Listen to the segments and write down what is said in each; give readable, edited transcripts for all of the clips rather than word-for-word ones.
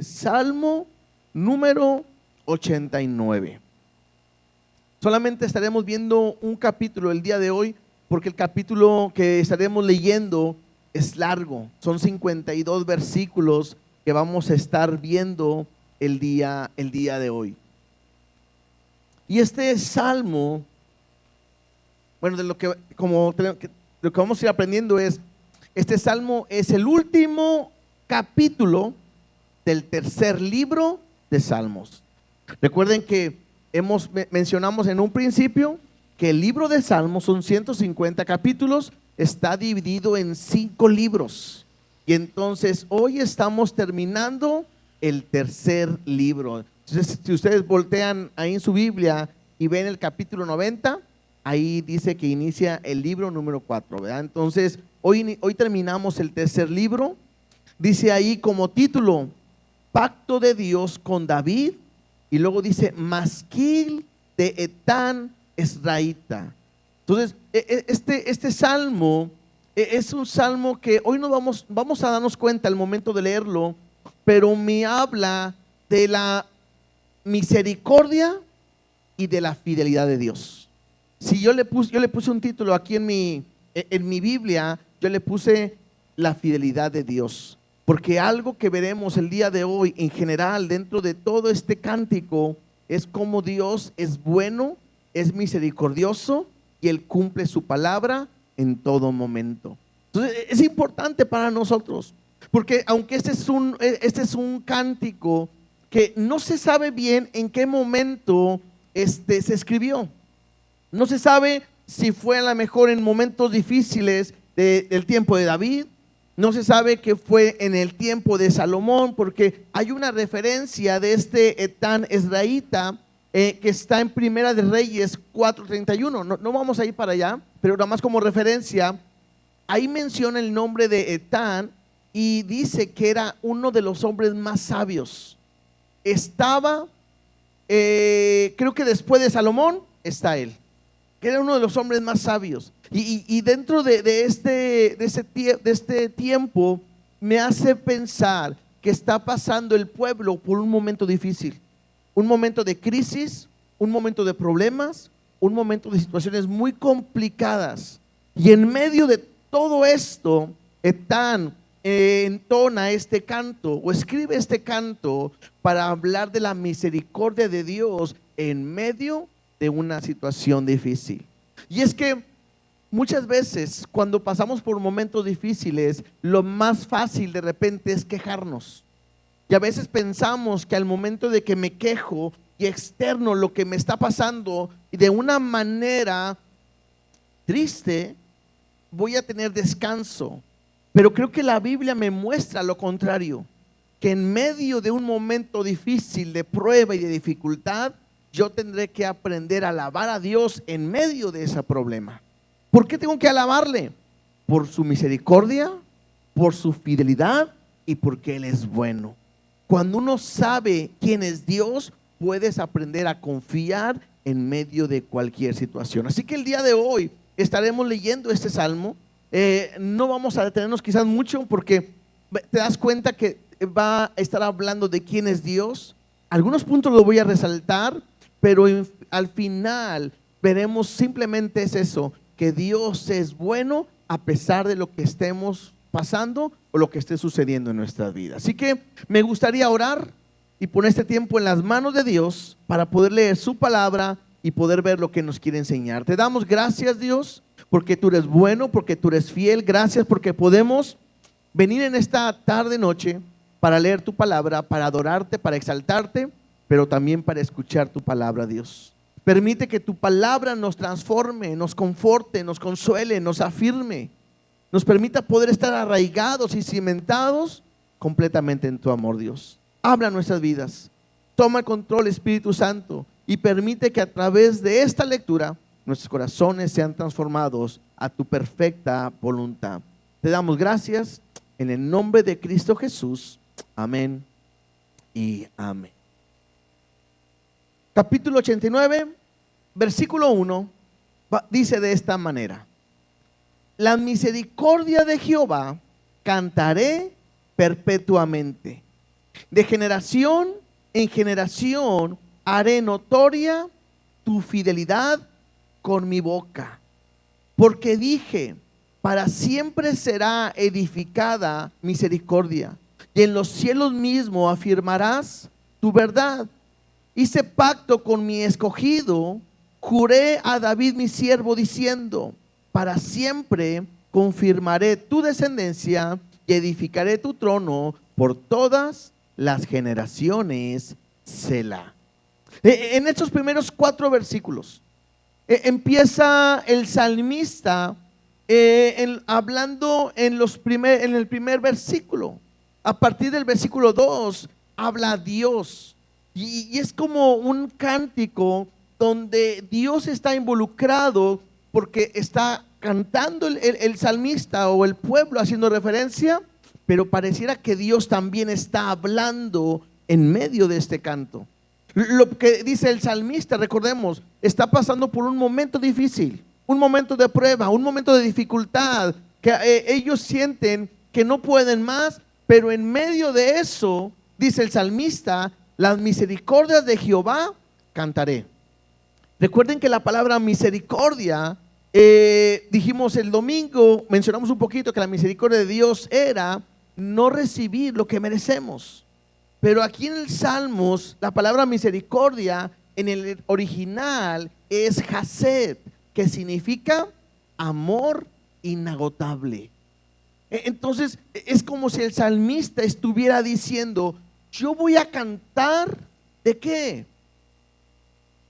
Salmo número 89. Solamente estaremos viendo un capítulo el día de hoy, porque el capítulo que estaremos leyendo es largo. Son 52 versículos que vamos a estar viendo el día de hoy. Y este salmo, bueno, de lo que vamos a ir aprendiendo es, este salmo es el último capítulo del tercer libro de Salmos. Recuerden que mencionamos en un principio que el libro de Salmos son 150 capítulos, está dividido en 5 libros. Y entonces hoy estamos terminando el tercer libro. Entonces, si ustedes voltean ahí en su Biblia y ven el capítulo 90, ahí dice que inicia el libro número 4, ¿verdad? Entonces, hoy terminamos el tercer libro. Dice ahí como título, Pacto de Dios con David, y luego dice Masquil de Etán Esraíta. Entonces, este salmo es un salmo que hoy nos vamos a darnos cuenta al momento de leerlo, pero me habla de la misericordia y de la fidelidad de Dios. Si yo le puse un título aquí en mi Biblia, yo le puse la fidelidad de Dios. Porque algo que veremos el día de hoy en general dentro de todo este cántico es cómo Dios es bueno, es misericordioso y Él cumple su palabra en todo momento. Entonces es importante para nosotros, porque aunque este es un cántico que no se sabe bien en qué momento se escribió. No se sabe si fue a lo mejor en momentos difíciles del tiempo de David. No se sabe que fue en el tiempo de Salomón, porque hay una referencia de este Etán Esraíta que está en Primera de Reyes 4:31. No vamos a ir para allá, pero nada más como referencia, ahí menciona el nombre de Etán y dice que era uno de los hombres más sabios. Estaba, creo que después de Salomón está él, que era uno de los hombres más sabios. Y dentro de este tiempo me hace pensar que está pasando el pueblo por un momento difícil, un momento de crisis, un momento de problemas, un momento de situaciones muy complicadas. Y en medio de todo esto, Etán entona este canto o escribe este canto para hablar de la misericordia de Dios en medio de una situación difícil. Y es que muchas veces cuando pasamos por momentos difíciles, lo más fácil de repente es quejarnos. Y a veces pensamos que al momento de que me quejo y externo lo que me está pasando y de una manera triste, voy a tener descanso. Pero creo que la Biblia me muestra lo contrario, que en medio de un momento difícil de prueba y de dificultad, yo tendré que aprender a alabar a Dios en medio de ese problema. ¿Por qué tengo que alabarle? Por su misericordia, por su fidelidad y porque Él es bueno. Cuando uno sabe quién es Dios, puedes aprender a confiar en medio de cualquier situación. Así que el día de hoy estaremos leyendo este salmo. No vamos a detenernos quizás mucho, porque te das cuenta que va a estar hablando de quién es Dios. Algunos puntos los voy a resaltar, pero al final veremos simplemente es eso, que Dios es bueno a pesar de lo que estemos pasando o lo que esté sucediendo en nuestras vidas. Así que me gustaría orar y poner este tiempo en las manos de Dios para poder leer su palabra y poder ver lo que nos quiere enseñar. Te damos gracias, Dios, porque tú eres bueno, porque tú eres fiel. Gracias porque podemos venir en esta tarde, noche, para leer tu palabra, para adorarte, para exaltarte, pero también para escuchar tu palabra, Dios. Permite que tu palabra nos transforme, nos conforte, nos consuele, nos afirme, nos permita poder estar arraigados y cimentados completamente en tu amor, Dios. Habla nuestras vidas, toma el control, Espíritu Santo, y permite que a través de esta lectura nuestros corazones sean transformados a tu perfecta voluntad. Te damos gracias en el nombre de Cristo Jesús. Amén y amén. Capítulo 89, versículo 1, dice de esta manera: la misericordia de Jehová cantaré perpetuamente, De generación en generación haré notoria tu fidelidad con mi boca. Porque dije, para siempre será edificada misericordia, y en los cielos mismos afirmarás tu verdad. Hice pacto con mi escogido, juré a David mi siervo diciendo, para siempre confirmaré tu descendencia y edificaré tu trono por todas las generaciones. Selah. En estos primeros 4 versículos empieza el salmista hablando en el primer versículo. A partir del versículo 2 habla Dios. Y es como un cántico donde Dios está involucrado porque está cantando el salmista o el pueblo haciendo referencia, pero pareciera que Dios también está hablando en medio de este canto. Lo que dice el salmista, recordemos, está pasando por un momento difícil, un momento de prueba, un momento de dificultad, que ellos sienten que no pueden más, pero en medio de eso, dice el salmista, las misericordias de Jehová cantaré. Recuerden que la palabra misericordia, dijimos el domingo, mencionamos un poquito que la misericordia de Dios era no recibir lo que merecemos. Pero aquí en el Salmos, la palabra misericordia en el original es Hased, que significa amor inagotable. Entonces es como si el salmista estuviera diciendo, yo voy a cantar ¿de qué?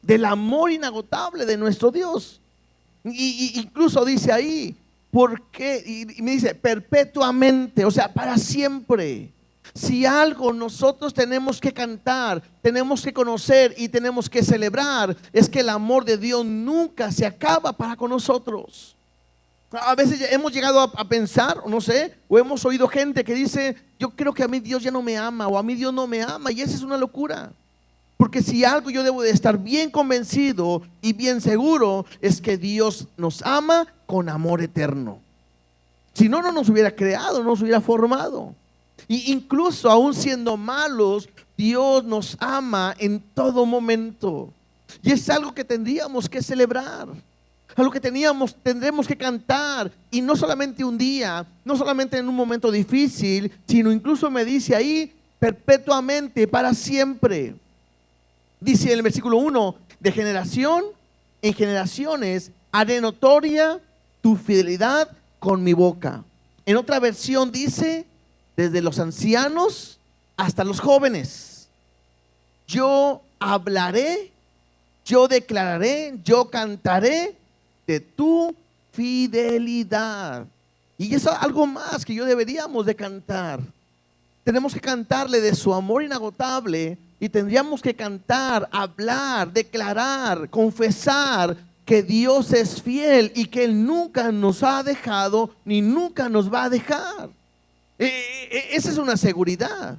Del amor inagotable de nuestro Dios. Y incluso dice ahí, ¿por qué? Y me dice, perpetuamente, o sea, para siempre. Si algo nosotros tenemos que cantar, tenemos que conocer y tenemos que celebrar, es que el amor de Dios nunca se acaba para con nosotros. A veces hemos llegado a pensar, no sé, o hemos oído gente que dice, yo creo que a mí Dios ya no me ama, o a mí Dios no me ama, y esa es una locura. Porque si algo yo debo de estar bien convencido y bien seguro, es que Dios nos ama con amor eterno. Si no, no nos hubiera creado, no nos hubiera formado. Y incluso aún siendo malos, Dios nos ama en todo momento. Y es algo que tendríamos que celebrar, algo que tendremos que cantar. Y no solamente un día, no solamente en un momento difícil, sino incluso me dice ahí, perpetuamente, para siempre. Dice en el versículo 1, de generación en generaciones haré notoria tu fidelidad con mi boca. En otra versión dice, desde los ancianos hasta los jóvenes, yo hablaré, yo declararé, yo cantaré de tu fidelidad. Y es algo más que yo deberíamos de cantar. Tenemos que cantarle de su amor inagotable y tendríamos que cantar, hablar, declarar, confesar que Dios es fiel y que Él nunca nos ha dejado ni nunca nos va a dejar. Esa es una seguridad.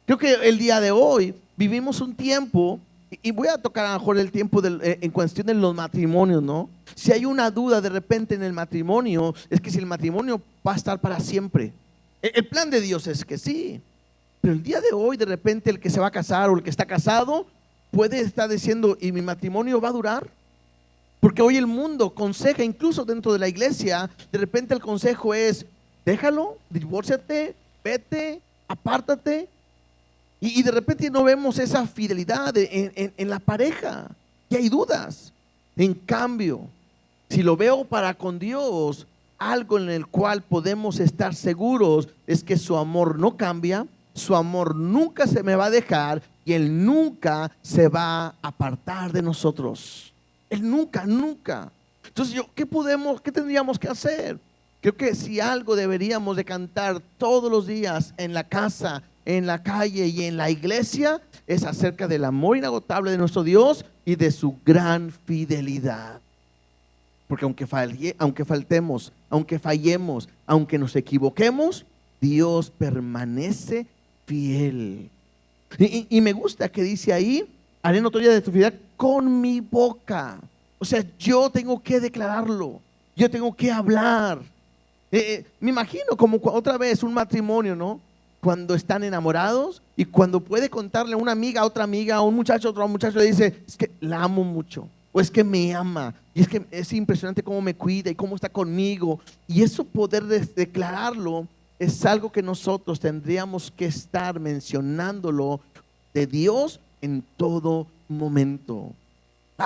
Creo que el día de hoy vivimos un tiempo, y voy a tocar a lo mejor el tiempo en cuestión de los matrimonios, ¿no? Si hay una duda de repente en el matrimonio, es que si el matrimonio va a estar para siempre. El plan de Dios es que sí, pero el día de hoy de repente el que se va a casar o el que está casado puede estar diciendo, ¿y mi matrimonio va a durar? Porque hoy el mundo aconseja, incluso dentro de la iglesia, de repente el consejo es, déjalo, divórciate, vete, apártate. Y de repente no vemos esa fidelidad en la pareja, y hay dudas. En cambio, si lo veo para con Dios, algo en el cual podemos estar seguros es que su amor no cambia, su amor nunca se me va a dejar y Él nunca se va a apartar de nosotros. Él nunca, nunca. Entonces, ¿qué tendríamos que hacer? Creo que si algo deberíamos de cantar todos los días en la casa, en la calle y en la iglesia, es acerca del amor inagotable de nuestro Dios y de su gran fidelidad. Porque aunque faltemos, aunque fallemos, aunque nos equivoquemos, Dios permanece fiel. Y me gusta que dice ahí, haré notoria de tu fidelidad con mi boca. O sea, yo tengo que declararlo, yo tengo que hablar. Me imagino como otra vez un matrimonio, ¿no? cuando están enamorados y cuando puede contarle a una amiga, a otra amiga, a un muchacho, a otro muchacho, le dice, es que la amo mucho, o es que me ama, y es que es impresionante cómo me cuida y cómo está conmigo. Y eso poder declararlo es algo que nosotros tendríamos que estar mencionándolo de Dios en todo momento.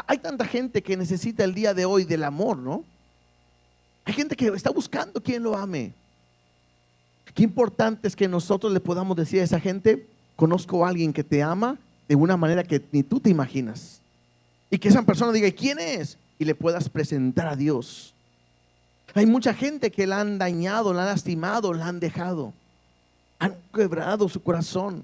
Hay tanta gente que necesita el día de hoy del amor, ¿no? Hay gente que está buscando quien lo ame. Qué importante es que nosotros le podamos decir a esa gente, conozco a alguien que te ama de una manera que ni tú te imaginas. Y que esa persona diga, ¿quién es? Y le puedas presentar a Dios. Hay mucha gente que la han dañado, la han lastimado, la han dejado. Han quebrado su corazón.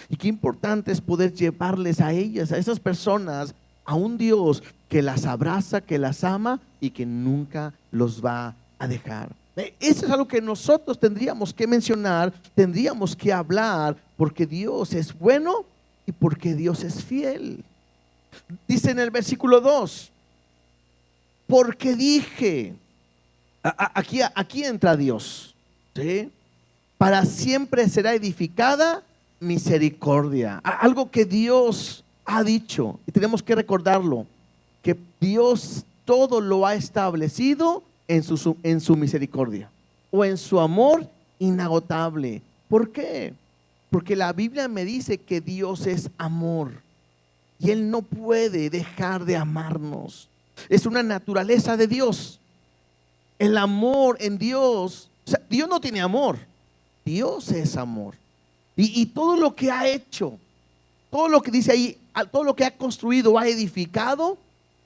Y qué importante es poder llevarles a ellas, a esas personas, a un Dios que las abraza, que las ama y que nunca los va a dejar. Eso es algo que nosotros tendríamos que mencionar, tendríamos que hablar, porque Dios es bueno y porque Dios es fiel. Dice en el versículo 2, porque dije, aquí entra Dios, ¿sí? Para siempre será edificada misericordia. Algo que Dios ha dicho y tenemos que recordarlo, que Dios todo lo ha establecido en su misericordia o en su amor inagotable. ¿Por qué? Porque la Biblia me dice que Dios es amor y Él no puede dejar de amarnos. Es una naturaleza de Dios. El amor en Dios, o sea, Dios no tiene amor, Dios es amor. Y todo lo que ha hecho, todo lo que dice ahí, todo lo que ha construido, ha edificado,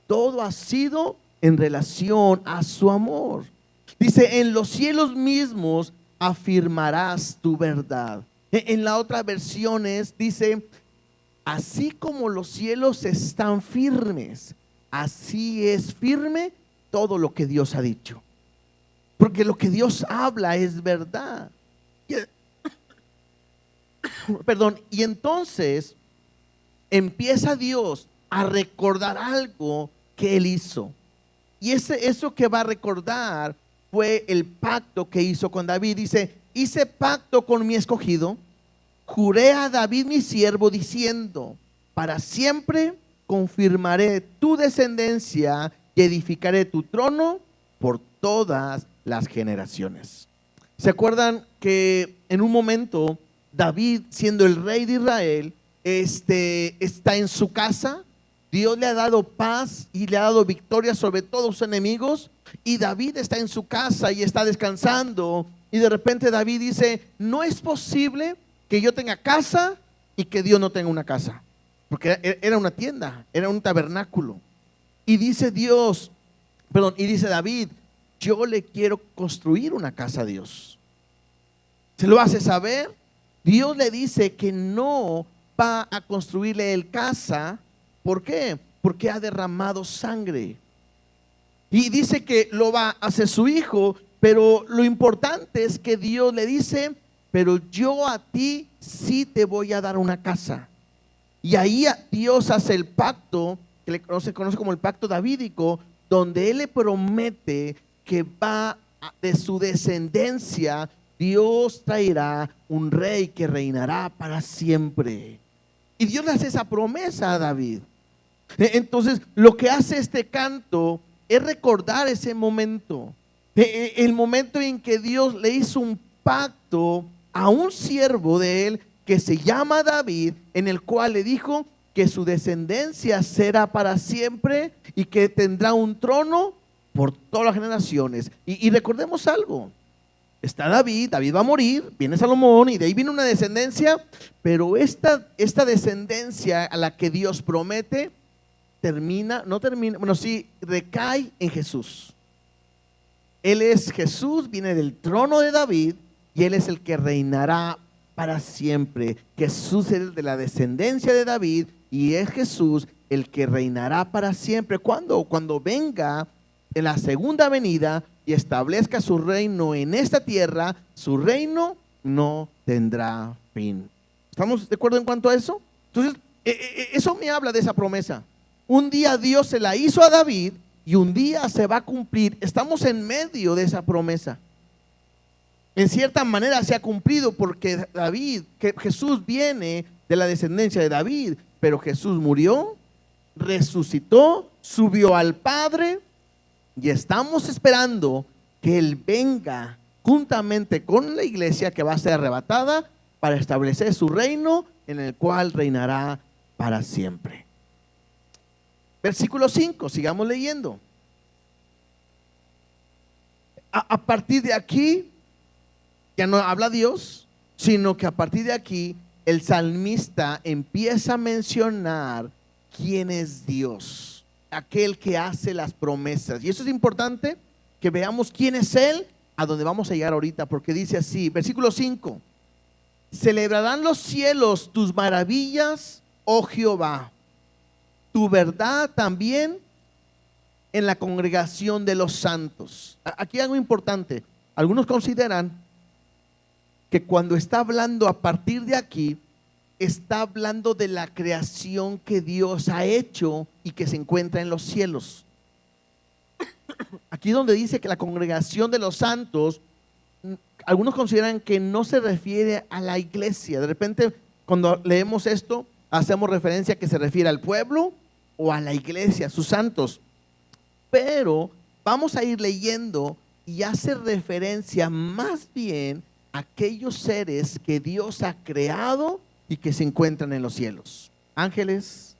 todo ha sido en relación a su amor. Dice, en los cielos mismos afirmarás tu verdad. En la otra versiones dice, así como los cielos están firmes, así es firme todo lo que Dios ha dicho. Porque lo que Dios habla es verdad. Perdón, y entonces empieza Dios a recordar algo que Él hizo. Y eso que va a recordar fue el pacto que hizo con David. Dice, hice pacto con mi escogido, juré a David mi siervo diciendo, para siempre confirmaré tu descendencia y edificaré tu trono por todas las generaciones. ¿Se acuerdan que en un momento David, siendo el rey de Israel, está en su casa? Dios le ha dado paz y le ha dado victoria sobre todos sus enemigos, y David está en su casa y está descansando, y de repente David dice, no es posible que yo tenga casa y que Dios no tenga una casa, porque era una tienda, era un tabernáculo. Y dice David, yo le quiero construir una casa a Dios. Se lo hace saber. Dios le dice que no va a construirle el casa. ¿Por qué? Porque ha derramado sangre. Y dice que lo va a hacer su hijo, pero lo importante es que Dios le dice, pero yo a ti sí te voy a dar una casa. Y ahí Dios hace el pacto, que se conoce como el pacto davídico, donde Él le promete que de su descendencia, Dios traerá un rey que reinará para siempre. Y Dios le hace esa promesa a David. Entonces, lo que hace este canto es recordar ese momento, el momento en que Dios le hizo un pacto a un siervo de Él que se llama David, en el cual le dijo que su descendencia será para siempre y que tendrá un trono por todas las generaciones. Y recordemos algo. Está David va a morir, viene Salomón y de ahí viene una descendencia, pero esta descendencia a la que Dios promete recae en Jesús. Él es Jesús, viene del trono de David y Él es el que reinará para siempre. Jesús es el de la descendencia de David y es Jesús el que reinará para siempre. ¿Cuándo? Cuando venga en la segunda venida y establezca su reino en esta tierra, su reino no tendrá fin. ¿Estamos de acuerdo en cuanto a eso? Entonces, eso me habla de esa promesa. Un día Dios se la hizo a David y un día se va a cumplir. Estamos en medio de esa promesa. en cierta manera se ha cumplido porque que Jesús viene de la descendencia de David, pero Jesús murió, resucitó, subió al Padre y estamos esperando que Él venga juntamente con la iglesia que va a ser arrebatada para establecer su reino en el cual reinará para siempre. Versículo 5, sigamos leyendo. A partir de aquí, ya no habla Dios, sino que a partir de aquí el salmista empieza a mencionar quién es Dios, aquel que hace las promesas. Y eso es importante, que veamos quién es Él, a donde vamos a llegar ahorita, porque dice así, versículo 5: celebrarán los cielos tus maravillas, oh Jehová, tu verdad también en la congregación de los santos. Aquí algo importante, algunos consideran que cuando está hablando a partir de aquí, está hablando de la creación que Dios ha hecho y que se encuentra en los cielos. Aquí donde dice que la congregación de los santos, algunos consideran que no se refiere a la iglesia. De repente, cuando leemos esto, hacemos referencia a que se refiere al pueblo o a la iglesia, sus santos. Pero vamos a ir leyendo y hace referencia más bien a aquellos seres que Dios ha creado y que se encuentran en los cielos. Ángeles,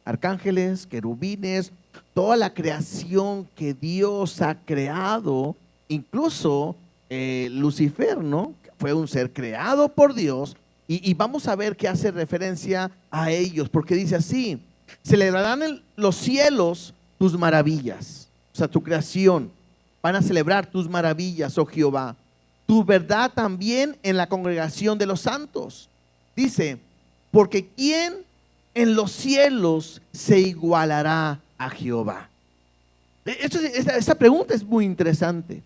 arcángeles, querubines, toda la creación que Dios ha creado, incluso Lucifer, ¿no? Fue un ser creado por Dios y vamos a ver que hace referencia a ellos, porque dice así: celebrarán en los cielos tus maravillas, o sea, tu creación, van a celebrar tus maravillas, oh Jehová, tu verdad también en la congregación de los santos. Dice, porque ¿quién en los cielos se igualará a Jehová? Esta pregunta es muy interesante.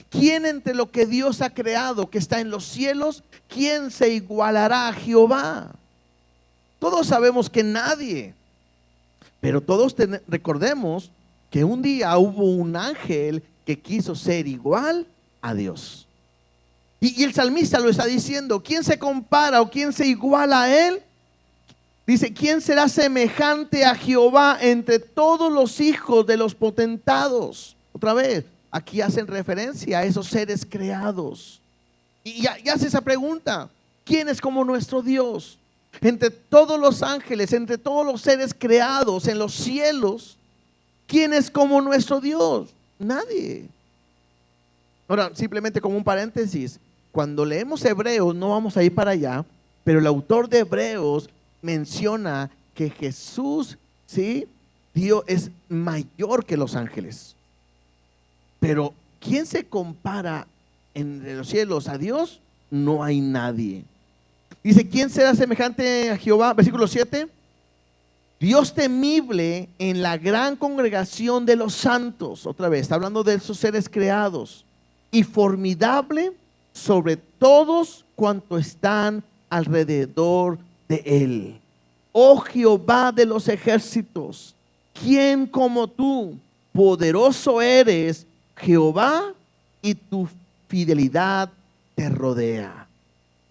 ¿Quién entre lo que Dios ha creado, que está en los cielos, quién se igualará a Jehová? Todos sabemos que nadie, pero todos recordemos que un día hubo un ángel que quiso ser igual a Dios. Y el salmista lo está diciendo, ¿quién se compara o quién se iguala a Él? Dice, ¿quién será semejante a Jehová entre todos los hijos de los potentados? Otra vez, aquí hacen referencia a esos seres creados. Y ya hace esa pregunta, ¿quién es como nuestro Dios? Entre todos los ángeles, entre todos los seres creados en los cielos, ¿quién es como nuestro Dios? Nadie. Ahora, simplemente como un paréntesis, cuando leemos Hebreos, no vamos a ir para allá, pero el autor de Hebreos menciona que Jesús, ¿sí?, Dios es mayor que los ángeles. Pero ¿quién se compara en los cielos a Dios? No hay nadie. Dice, ¿quién será semejante a Jehová? Versículo 7. Dios temible en la gran congregación de los santos. Otra vez, está hablando de esos seres creados. Y formidable sobre todos cuantos están alrededor de él. Oh Jehová de los ejércitos, ¿quién como tú? Poderoso eres, Jehová, y tu fidelidad te rodea.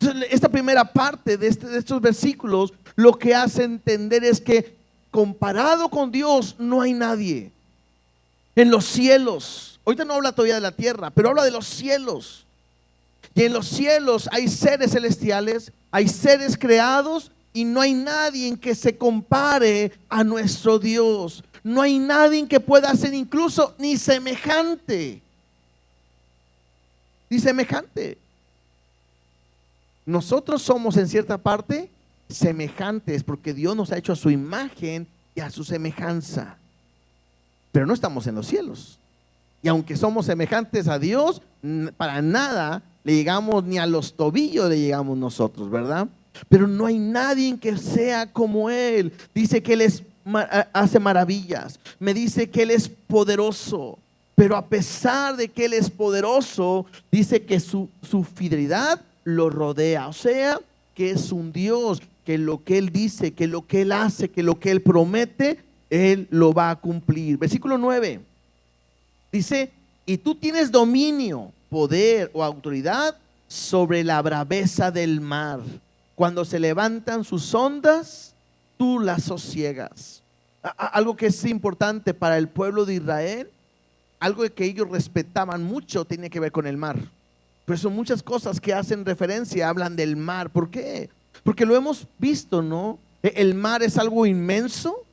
Entonces, esta primera parte de estos versículos lo que hace entender es que comparado con Dios no hay nadie. En los cielos, ahorita no habla todavía de la tierra, pero habla de los cielos. Y en los cielos hay seres celestiales, hay seres creados y no hay nadie en que se compare a nuestro Dios. No hay nadie que pueda ser incluso ni semejante. Ni semejante. Nosotros somos en cierta parte semejantes porque Dios nos ha hecho a su imagen y a su semejanza. Pero no estamos en los cielos. Y aunque somos semejantes a Dios, para nada le llegamos, ni a los tobillos le llegamos nosotros, ¿verdad? Pero no hay nadie que sea como Él. Dice que Él hace maravillas. Me dice que Él es poderoso. Pero a pesar de que Él es poderoso, dice que su fidelidad lo rodea. O sea, que es un Dios, que lo que Él dice, que lo que Él hace, que lo que Él promete, Él lo va a cumplir. Versículo 9. Dice, y tú tienes dominio poder o autoridad sobre la braveza del mar. Cuando se levantan sus ondas, tú las sosiegas. Algo que es importante para el pueblo de Israel, algo que ellos respetaban mucho, tiene que ver con el mar. Por eso muchas cosas que hacen referencia hablan del mar. ¿Por qué? Porque lo hemos visto, ¿no? El mar es algo inmenso,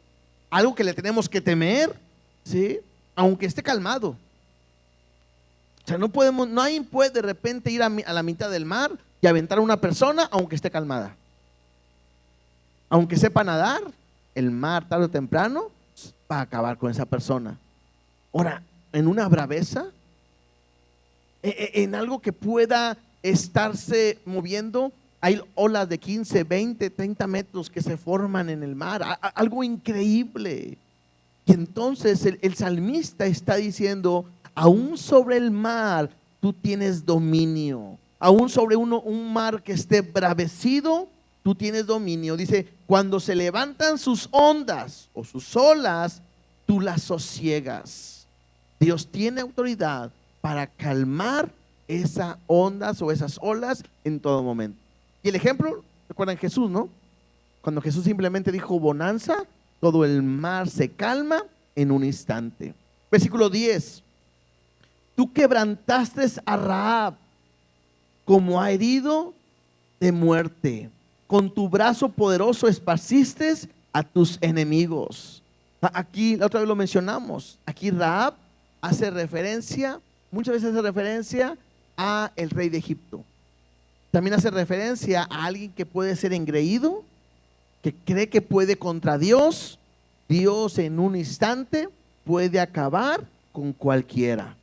algo que le tenemos que temer, ¿sí? Aunque esté calmado. O sea, nadie puede de repente ir a la mitad del mar y aventar a una persona aunque esté calmada. Aunque sepa nadar, el mar tarde o temprano va a acabar con esa persona. Ahora, en una braveza, en algo que pueda estarse moviendo, hay olas de 15, 20, 30 metros que se forman en el mar, algo increíble. Y entonces el salmista está diciendo, aún sobre el mar tú tienes dominio, aún sobre un mar que esté bravecido, tú tienes dominio. Dice, cuando se levantan sus ondas o sus olas, tú las sosiegas. Dios tiene autoridad para calmar esas ondas o esas olas en todo momento. Y el ejemplo, recuerdan Jesús, ¿no? Cuando Jesús simplemente dijo bonanza, todo el mar se calma en un instante. Versículo 10. Tú quebrantaste a Rahab como a herido de muerte. Con tu brazo poderoso esparciste a tus enemigos. Aquí, la otra vez lo mencionamos. Aquí Rahab hace referencia, muchas veces hace referencia a el rey de Egipto. También hace referencia a alguien que puede ser engreído, que cree que puede contra Dios. Dios en un instante puede acabar con cualquiera.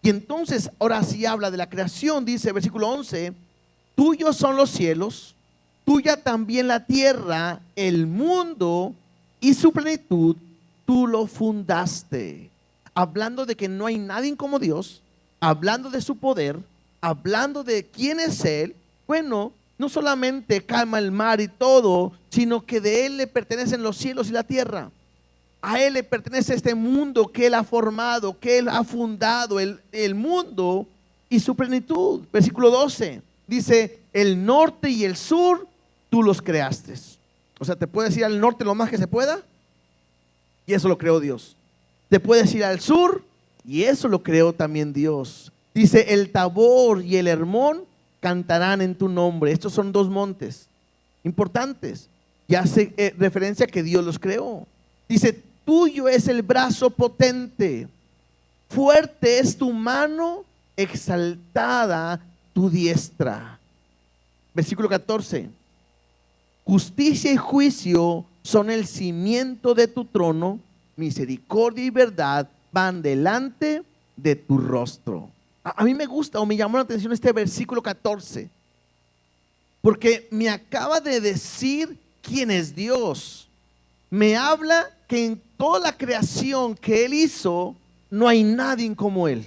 Y entonces, ahora sí habla de la creación, dice versículo 11, tuyos son los cielos, tuya también la tierra, el mundo y su plenitud, tú lo fundaste. Hablando de que no hay nadie como Dios, hablando de su poder, hablando de quién es Él. Bueno, no solamente calma el mar y todo, sino que de Él le pertenecen los cielos y la tierra. A Él le pertenece este mundo que Él ha formado, que Él ha fundado, el mundo y su plenitud. Versículo 12 dice, el norte y el sur tú los creaste. O sea, te puedes ir al norte lo más que se pueda y eso lo creó Dios. Te puedes ir al sur y eso lo creó también Dios. Dice, el Tabor y el Hermón cantarán en tu nombre. Estos son dos montes importantes y hace referencia a que Dios los creó. Dice, tuyo es el brazo potente, fuerte es tu mano, exaltada tu diestra. Versículo 14. Justicia y juicio son el cimiento de tu trono, misericordia y verdad van delante de tu rostro. A mí me gusta o me llamó la atención este versículo 14, porque me acaba de decir quién es Dios. Me habla que en toda la creación que Él hizo, no hay nadie como Él.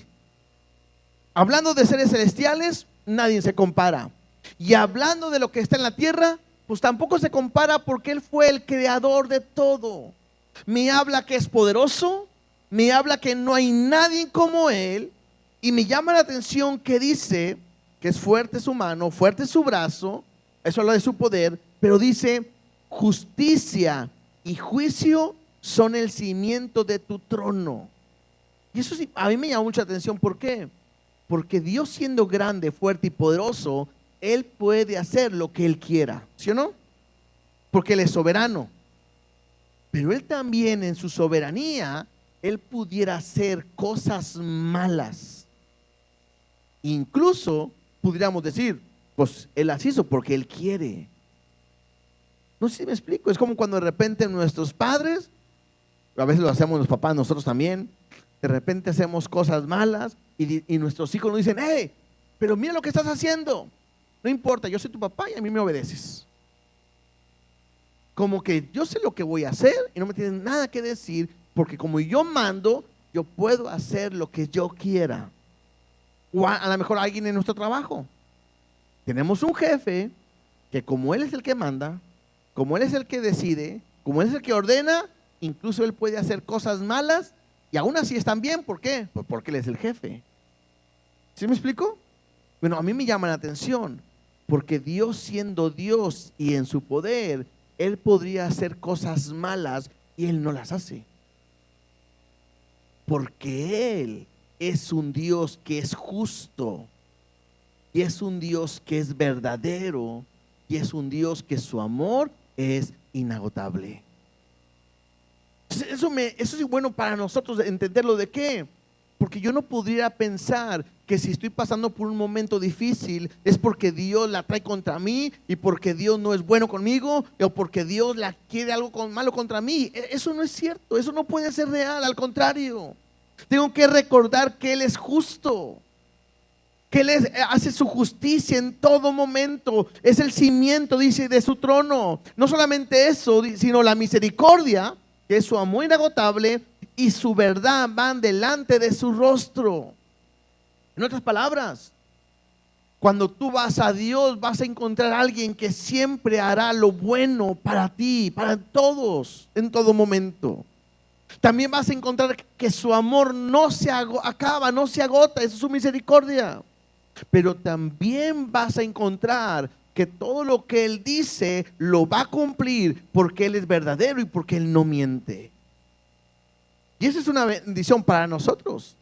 Hablando de seres celestiales, nadie se compara. Y hablando de lo que está en la tierra, pues tampoco se compara porque Él fue el creador de todo. Me habla que es poderoso, me habla que no hay nadie como Él. Y me llama la atención que dice que es fuerte su mano, fuerte su brazo, eso habla de su poder, pero dice justicia y juicio son el cimiento de tu trono. Y eso sí, a mí me llama mucha atención. ¿Por qué? Porque Dios, siendo grande, fuerte y poderoso, Él puede hacer lo que Él quiera, ¿sí o no? Porque Él es soberano. Pero Él también en su soberanía, Él pudiera hacer cosas malas. Incluso pudiéramos decir, pues Él las hizo porque Él quiere. No sé si me explico. Es como cuando de repente nuestros padres, a veces lo hacemos los papás, nosotros también, de repente hacemos cosas malas y nuestros hijos nos dicen, hey, pero mira lo que estás haciendo. No importa, yo soy tu papá y a mí me obedeces. Como que yo sé lo que voy a hacer y no me tienes nada que decir, porque como yo mando, yo puedo hacer lo que yo quiera. O a lo mejor alguien en nuestro trabajo. Tenemos un jefe que como él es el que manda, como él es el que decide, como él es el que ordena, incluso él puede hacer cosas malas y aún así están bien. ¿Por qué? Pues porque él es el jefe. ¿Sí me explico? Bueno, a mí me llama la atención, porque Dios, siendo Dios y en su poder, Él podría hacer cosas malas y Él no las hace. Porque Él es un Dios que es justo, y es un Dios que es verdadero, y es un Dios que su amor es inagotable. Eso es bueno para nosotros entenderlo. ¿De qué? Porque yo no podría pensar que si estoy pasando por un momento difícil es porque Dios la trae contra mí y porque Dios no es bueno conmigo o porque Dios la quiere algo malo contra mí. Eso no es cierto, eso no puede ser real, al contrario. Tengo que recordar que Él es justo, que Él hace su justicia en todo momento. Es el cimiento, dice, de su trono. No solamente eso, sino la misericordia, que es su amor inagotable, y su verdad van delante de su rostro. En otras palabras, cuando tú vas a Dios, vas a encontrar a alguien que siempre hará lo bueno para ti, para todos, en todo momento. También vas a encontrar que su amor no se acaba, no se agota, esa es su misericordia. Pero también vas a encontrar que todo lo que Él dice lo va a cumplir, porque Él es verdadero y porque Él no miente. Y esa es una bendición para nosotros.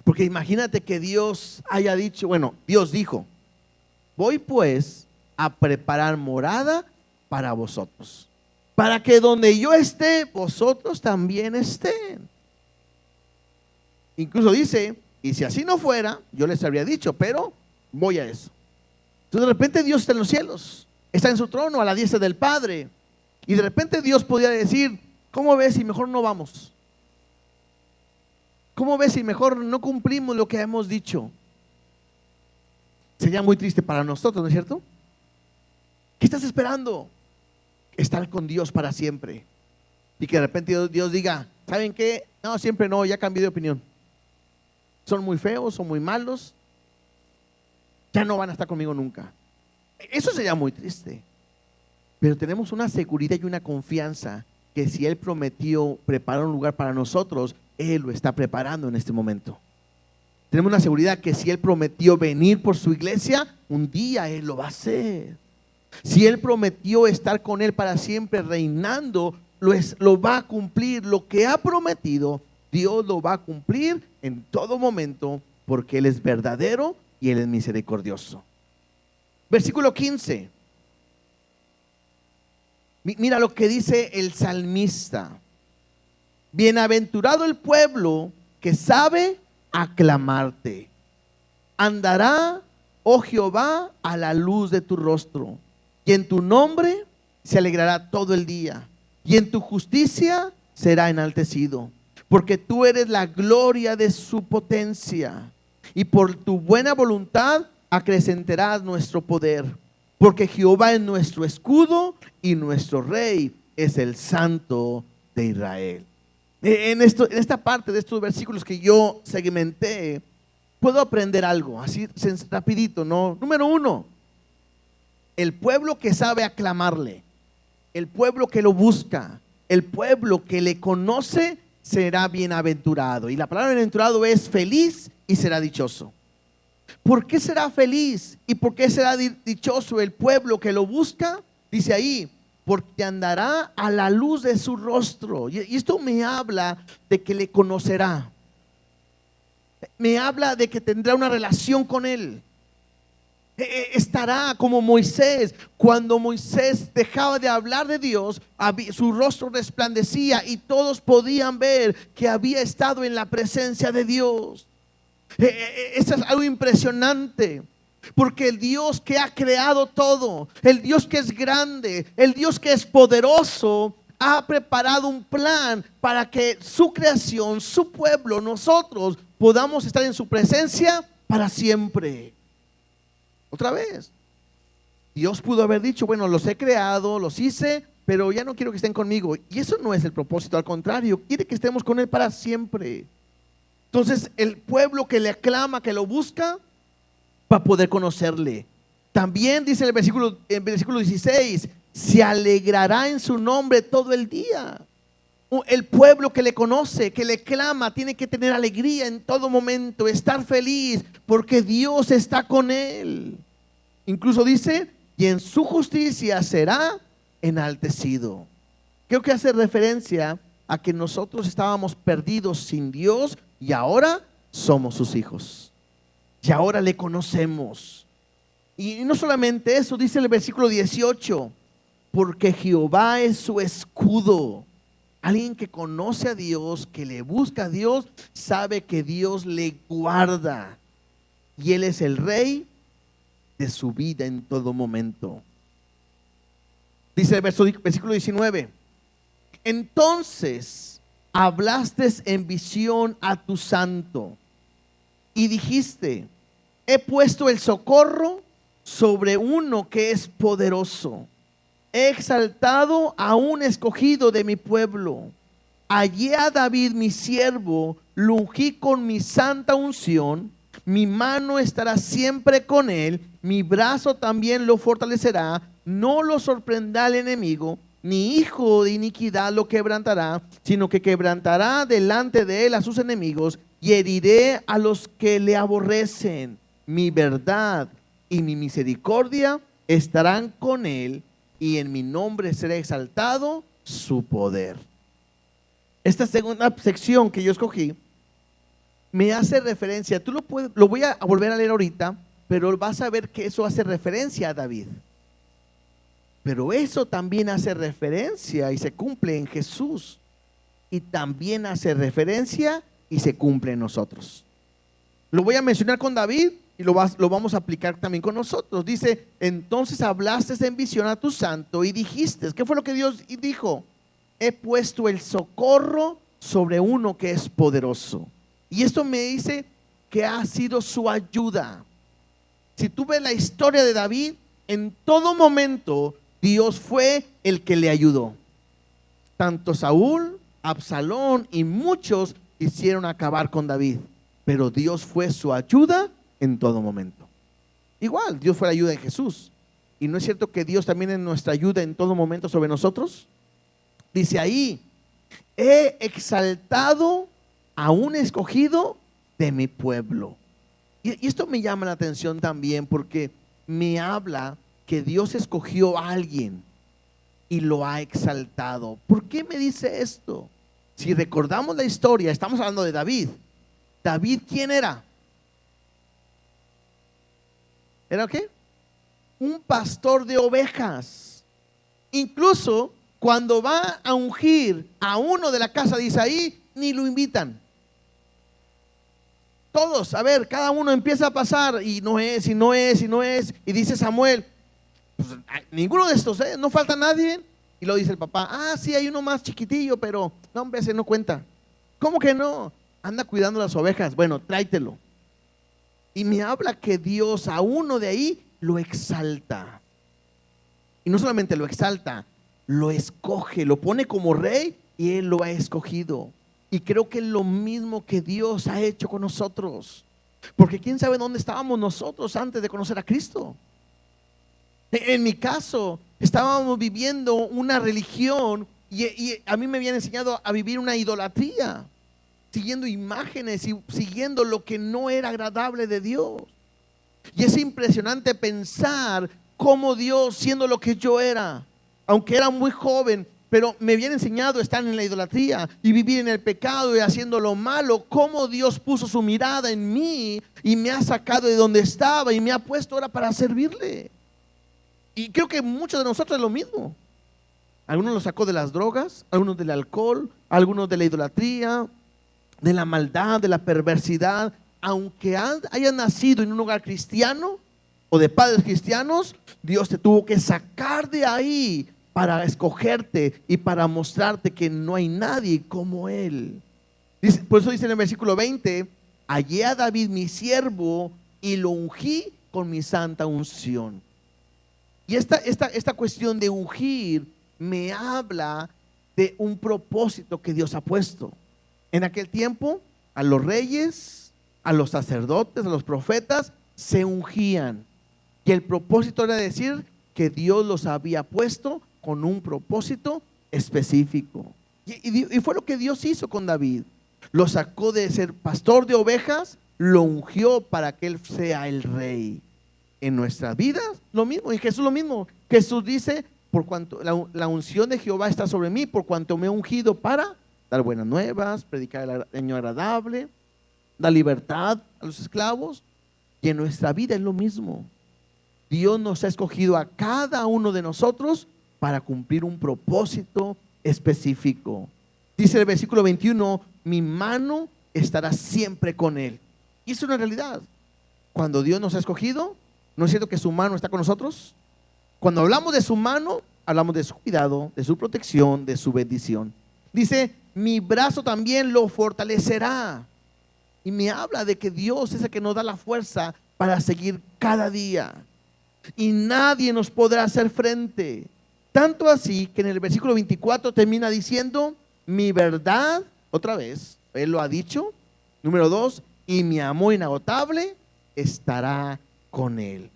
Porque imagínate que Dios haya dicho, bueno, Dios dijo: voy pues a preparar morada para vosotros, para que donde yo esté, vosotros también estén. Incluso dice: y si así no fuera, yo les habría dicho, pero voy a eso. Entonces de repente Dios está en los cielos, está en su trono a la diestra del Padre, y de repente Dios podría decir: ¿cómo ves si mejor no vamos? ¿Cómo ves si mejor no cumplimos lo que hemos dicho? Sería muy triste para nosotros, ¿no es cierto? ¿Qué estás esperando? Estar con Dios para siempre. Y que de repente Dios diga: ¿saben qué? No, siempre no, ya cambié de opinión. Son muy feos, son muy malos, ya no van a estar conmigo nunca. Eso sería muy triste. Pero tenemos una seguridad y una confianza que si Él prometió preparar un lugar para nosotros, Él lo está preparando en este momento. Tenemos una seguridad que si Él prometió venir por su iglesia, un día Él lo va a hacer. Si Él prometió estar con Él para siempre reinando, lo va a cumplir. Lo que ha prometido, Dios lo va a cumplir en todo momento, porque Él es verdadero y Él es misericordioso. Versículo 15. Mira lo que dice el salmista: bienaventurado el pueblo que sabe aclamarte. Andará, oh Jehová, a la luz de tu rostro, y en tu nombre se alegrará todo el día, y en tu justicia será enaltecido, porque tú eres la gloria de su potencia, y por tu buena voluntad acrecentarás nuestro poder. Porque Jehová es nuestro escudo y nuestro rey es el Santo de Israel. En esta parte de estos versículos que yo segmenté, puedo aprender algo, así rapidito, ¿no? Número 1, el pueblo que sabe aclamarle, el pueblo que lo busca, el pueblo que le conoce será bienaventurado. Y la palabra bienaventurado es feliz y será dichoso. ¿Por qué será feliz y por qué será dichoso el pueblo que lo busca? Dice ahí: porque andará a la luz de su rostro. Y esto me habla de que le conocerá. Me habla de que tendrá una relación con Él. Estará como Moisés. Cuando Moisés dejaba de hablar de Dios, su rostro resplandecía y todos podían ver que había estado en la presencia de Dios. Eso es algo impresionante, porque el Dios que ha creado todo, el Dios que es grande, el Dios que es poderoso, ha preparado un plan para que su creación, su pueblo, nosotros podamos estar en su presencia para siempre. Otra vez, Dios pudo haber dicho: bueno, los he creado, los hice, pero ya no quiero que estén conmigo. Y eso no es el propósito, al contrario, quiere que estemos con Él para siempre. Entonces el pueblo que le aclama, que lo busca, va a poder conocerle. También dice en versículo 16: se alegrará en su nombre todo el día. El pueblo que le conoce, que le clama, tiene que tener alegría en todo momento, estar feliz, porque Dios está con él. Incluso dice, y en su justicia será enaltecido. Creo que hace referencia a que nosotros estábamos perdidos sin Dios y ahora somos sus hijos. Y ahora le conocemos. Y no solamente eso, dice el versículo 18, porque Jehová es su escudo. Alguien que conoce a Dios, que le busca a Dios, sabe que Dios le guarda. Y Él es el rey de su vida en todo momento. Dice el versículo 19. Entonces hablaste en visión a tu santo y dijiste, he puesto el socorro sobre uno que es poderoso. He exaltado a un escogido de mi pueblo. Hallé a David mi siervo, lo ungí con mi santa unción. Mi mano estará siempre con él, mi brazo también lo fortalecerá. No lo sorprenderá el enemigo, ni hijo de iniquidad lo quebrantará, sino que quebrantará delante de él a sus enemigos y heriré a los que le aborrecen. Mi verdad y mi misericordia estarán con él, y en mi nombre será exaltado su poder. Esta segunda sección que yo escogí me hace referencia, lo voy a volver a leer ahorita, pero vas a ver que eso hace referencia a David. Pero eso también hace referencia y se cumple en Jesús. Y también hace referencia y se cumple en nosotros. Lo voy a mencionar con David y lo vamos a aplicar también con nosotros. Dice, entonces hablaste en visión a tu santo y dijiste, ¿qué fue lo que Dios dijo? He puesto el socorro sobre uno que es poderoso. Y esto me dice que ha sido su ayuda. Si tú ves la historia de David, en todo momento Dios fue el que le ayudó. Tanto Saúl, Absalón y muchos quisieron acabar con David, pero Dios fue su ayuda en todo momento. Igual, Dios fue la ayuda de Jesús. ¿Y no es cierto que Dios también es nuestra ayuda en todo momento sobre nosotros? Dice ahí, he exaltado a un escogido de mi pueblo. Y esto me llama la atención también porque me habla que Dios escogió a alguien y lo ha exaltado. ¿Por qué me dice esto? Si recordamos la historia, estamos hablando de David. ¿David quién era? ¿Era qué? Un pastor de ovejas. Incluso cuando va a ungir a uno de la casa de Isaí, ni lo invitan. Todos, a ver, cada uno empieza a pasar y no es, y no es, y no es. Y dice Samuel, pues, ninguno de estos, no falta nadie. Y lo dice el papá, sí, hay uno más chiquitillo, pero no, hombre, ese no cuenta. ¿Cómo que no? Anda cuidando las ovejas. Bueno, tráetelo. Y me habla que Dios a uno de ahí lo exalta. Y no solamente lo exalta, lo escoge, lo pone como rey y Él lo ha escogido. Y creo que es lo mismo que Dios ha hecho con nosotros. Porque quién sabe dónde estábamos nosotros antes de conocer a Cristo. En mi caso, estábamos viviendo una religión y a mí me habían enseñado a vivir una idolatría, siguiendo imágenes y siguiendo lo que no era agradable de Dios. Y es impresionante pensar cómo Dios, siendo lo que yo era, aunque era muy joven, pero me habían enseñado a estar en la idolatría y vivir en el pecado y haciendo lo malo, cómo Dios puso su mirada en mí y me ha sacado de donde estaba y me ha puesto ahora para servirle. Y creo que muchos de nosotros es lo mismo. Algunos lo sacó de las drogas, algunos del alcohol, algunos de la idolatría, de la maldad, de la perversidad. Aunque hayas nacido en un hogar cristiano o de padres cristianos, Dios te tuvo que sacar de ahí para escogerte y para mostrarte que no hay nadie como Él. Por eso dice en el versículo 20, hallé a David mi siervo y lo ungí con mi santa unción. Y esta cuestión de ungir me habla de un propósito que Dios ha puesto. En aquel tiempo, a los reyes, a los sacerdotes, a los profetas, se ungían. Y el propósito era decir que Dios los había puesto con un propósito específico. Y fue lo que Dios hizo con David. Lo sacó de ser pastor de ovejas, lo ungió para que él sea el rey. En nuestras vidas, lo mismo. En Jesús lo mismo. Jesús dice, por cuanto la unción de Jehová está sobre mí, por cuanto me he ungido para dar buenas nuevas, predicar el año agradable, dar libertad a los esclavos. Y en nuestra vida es lo mismo. Dios nos ha escogido a cada uno de nosotros para cumplir un propósito específico. Dice el versículo 21, mi mano estará siempre con él. Y es una realidad. Cuando Dios nos ha escogido, ¿no es cierto que su mano está con nosotros? Cuando hablamos de su mano, hablamos de su cuidado, de su protección, de su bendición. Dice, mi brazo también lo fortalecerá. Y me habla de que Dios es el que nos da la fuerza para seguir cada día. Y nadie nos podrá hacer frente. Tanto así que en el versículo 24 termina diciendo, mi verdad, otra vez, él lo ha dicho. Número 2, y mi amor inagotable estará con él.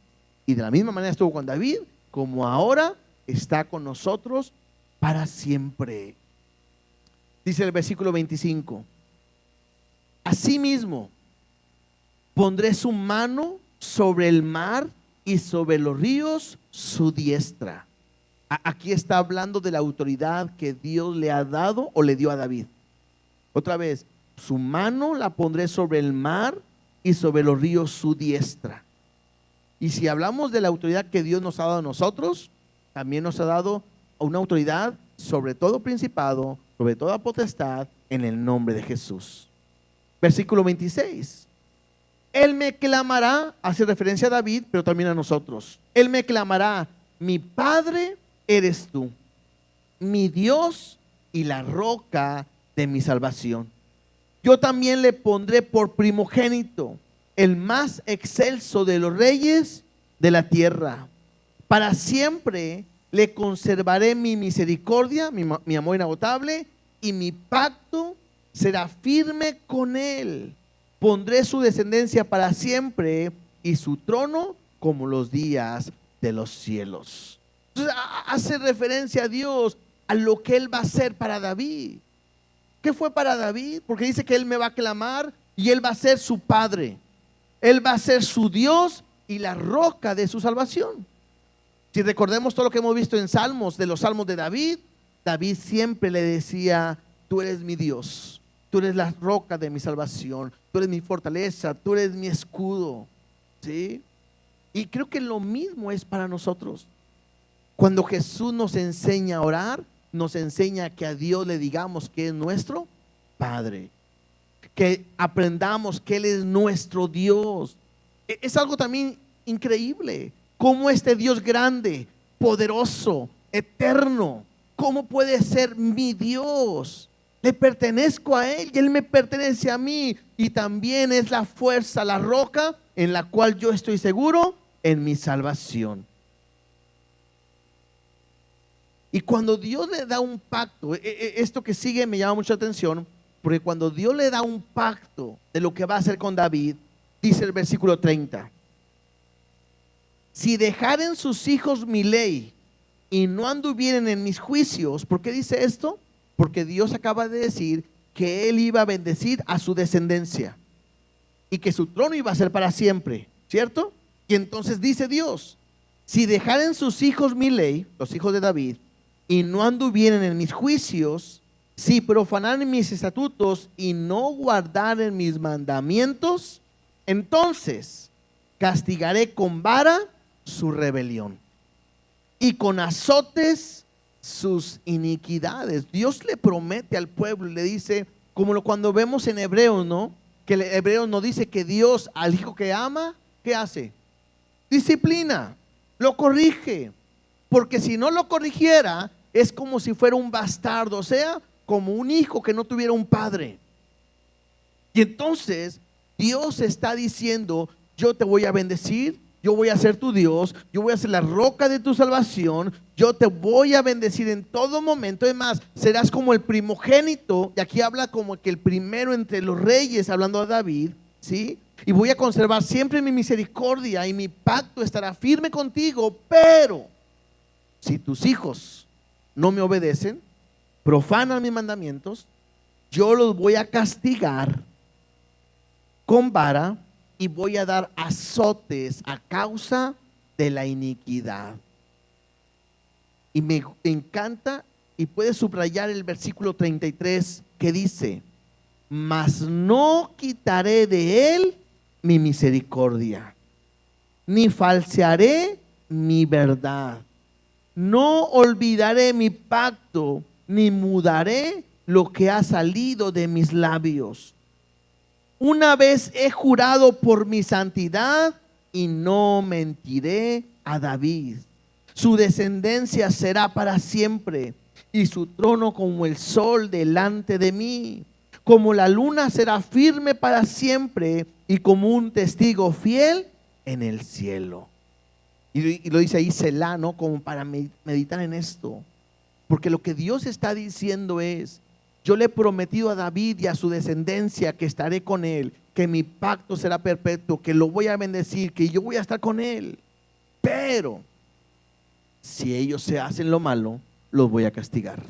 Y de la misma manera estuvo con David, como ahora está con nosotros para siempre. Dice el versículo 25, asimismo pondré su mano sobre el mar y sobre los ríos su diestra. Aquí está hablando de la autoridad que Dios le ha dado o le dio a David. Otra vez, su mano la pondré sobre el mar y sobre los ríos su diestra. Y si hablamos de la autoridad que Dios nos ha dado a nosotros, también nos ha dado una autoridad sobre todo principado, sobre toda potestad, en el nombre de Jesús. Versículo 26. Él me clamará, hace referencia a David, pero también a nosotros. Él me clamará, mi Padre eres tú, mi Dios y la roca de mi salvación. Yo también le pondré por primogénito, el más excelso de los reyes de la tierra. Para siempre le conservaré mi misericordia, mi amor inagotable, y mi pacto será firme con él. Pondré su descendencia para siempre y su trono como los días de los cielos. Entonces, hace referencia a Dios, a lo que él va a hacer para David. ¿Qué fue para David? Porque dice que él me va a clamar y él va a ser su padre. Él va a ser su Dios y la roca de su salvación. Si recordemos todo lo que hemos visto en Salmos, de los Salmos de David, David siempre le decía, tú eres mi Dios, tú eres la roca de mi salvación, tú eres mi fortaleza, tú eres mi escudo. ¿Sí? Y creo que lo mismo es para nosotros. Cuando Jesús nos enseña a orar, nos enseña que a Dios le digamos que es nuestro Padre, que aprendamos que Él es nuestro Dios. Es algo también increíble, cómo este Dios grande, poderoso, eterno, cómo puede ser mi Dios. Le pertenezco a Él y Él me pertenece a mí, y también es la fuerza, la roca en la cual yo estoy seguro en mi salvación. Y cuando Dios le da un pacto, esto que sigue me llama mucha atención, porque cuando Dios le da un pacto de lo que va a hacer con David, dice el versículo 30, si dejaren sus hijos mi ley y no anduvieren en mis juicios. ¿Por qué dice esto? Porque Dios acaba de decir que Él iba a bendecir a su descendencia y que su trono iba a ser para siempre, ¿cierto? Y entonces dice Dios, si dejaren sus hijos mi ley, los hijos de David, y no anduvieren en mis juicios, si profanaren mis estatutos y no guardaren mis mandamientos, entonces castigaré con vara su rebelión y con azotes sus iniquidades. Dios le promete al pueblo y le dice, como cuando vemos en Hebreos, ¿no? Que el Hebreo nos dice que Dios al hijo que ama, ¿qué hace? Disciplina, lo corrige, porque si no lo corrigiera es como si fuera un bastardo, o sea, como un hijo que no tuviera un padre. Y entonces Dios está diciendo, yo te voy a bendecir, yo voy a ser tu Dios, yo voy a ser la roca de tu salvación, yo te voy a bendecir en todo momento. Además, serás como el primogénito, y aquí habla como que el primero entre los reyes, hablando de David, ¿sí? Y voy a conservar siempre mi misericordia y mi pacto estará firme contigo, pero si tus hijos no me obedecen, profanan mis mandamientos, yo los voy a castigar con vara y voy a dar azotes a causa de la iniquidad. Y me encanta, y puedes subrayar el versículo 33 que dice: mas no quitaré de él mi misericordia, ni falsearé mi verdad. No olvidaré mi pacto, ni mudaré lo que ha salido de mis labios. Una vez he jurado por mi santidad y no mentiré a David. Su descendencia será para siempre y su trono como el sol delante de mí. Como la luna será firme para siempre y como un testigo fiel en el cielo. Y lo dice ahí Selah, ¿no? Como para meditar en esto. Porque lo que Dios está diciendo es: yo le he prometido a David y a su descendencia que estaré con él, que mi pacto será perpetuo, que lo voy a bendecir, que yo voy a estar con él. Pero si ellos se hacen lo malo, los voy a castigar.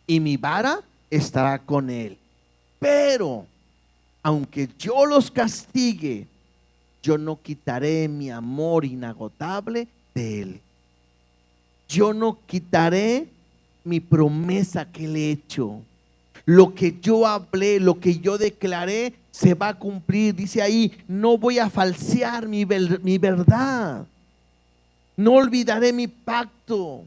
Y mi vara estará con él. Pero aunque yo los castigue, yo no quitaré mi amor inagotable de él. Yo no quitaré mi promesa que le he hecho. Lo que yo hablé, lo que yo declaré, se va a cumplir. Dice ahí: no voy a falsear mi verdad. No olvidaré mi pacto.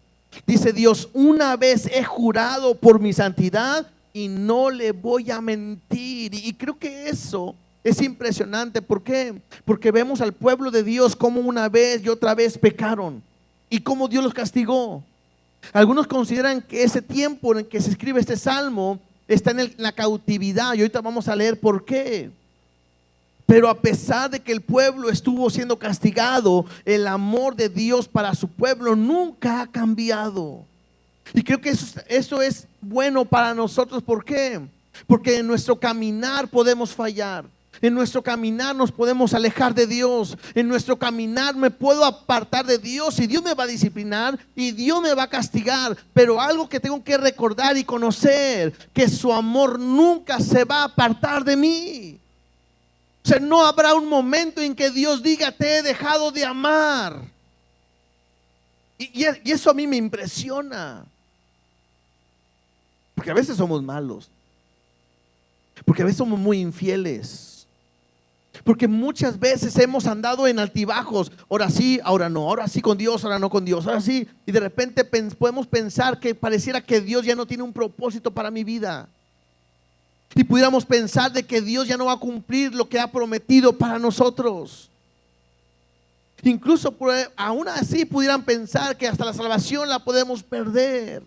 Dice Dios: una vez he jurado por mi santidad y no le voy a mentir. Y creo que eso es impresionante. ¿Por qué? Porque vemos al pueblo de Dios como una vez y otra vez pecaron y cómo Dios los castigó. Algunos consideran que ese tiempo en el que se escribe este salmo está en la cautividad, y ahorita vamos a leer por qué. Pero a pesar de que el pueblo estuvo siendo castigado, el amor de Dios para su pueblo nunca ha cambiado. Y creo que eso es bueno para nosotros. ¿Por qué? Porque en nuestro caminar podemos fallar. En nuestro caminar nos podemos alejar de Dios. En nuestro caminar me puedo apartar de Dios y Dios me va a disciplinar y Dios me va a castigar. Pero algo que tengo que recordar y conocer: que su amor nunca se va a apartar de mí. O sea, no habrá un momento en que Dios diga: te he dejado de amar. Y eso a mí me impresiona. Porque a veces somos malos. Porque a veces somos muy infieles. Porque muchas veces hemos andado en altibajos. Ahora sí, ahora no. Ahora sí con Dios, ahora no con Dios. Ahora sí. Y de repente podemos pensar que pareciera que Dios ya no tiene un propósito para mi vida. Y pudiéramos pensar de que Dios ya no va a cumplir lo que ha prometido para nosotros. Incluso aún así pudieran pensar que hasta la salvación la podemos perder.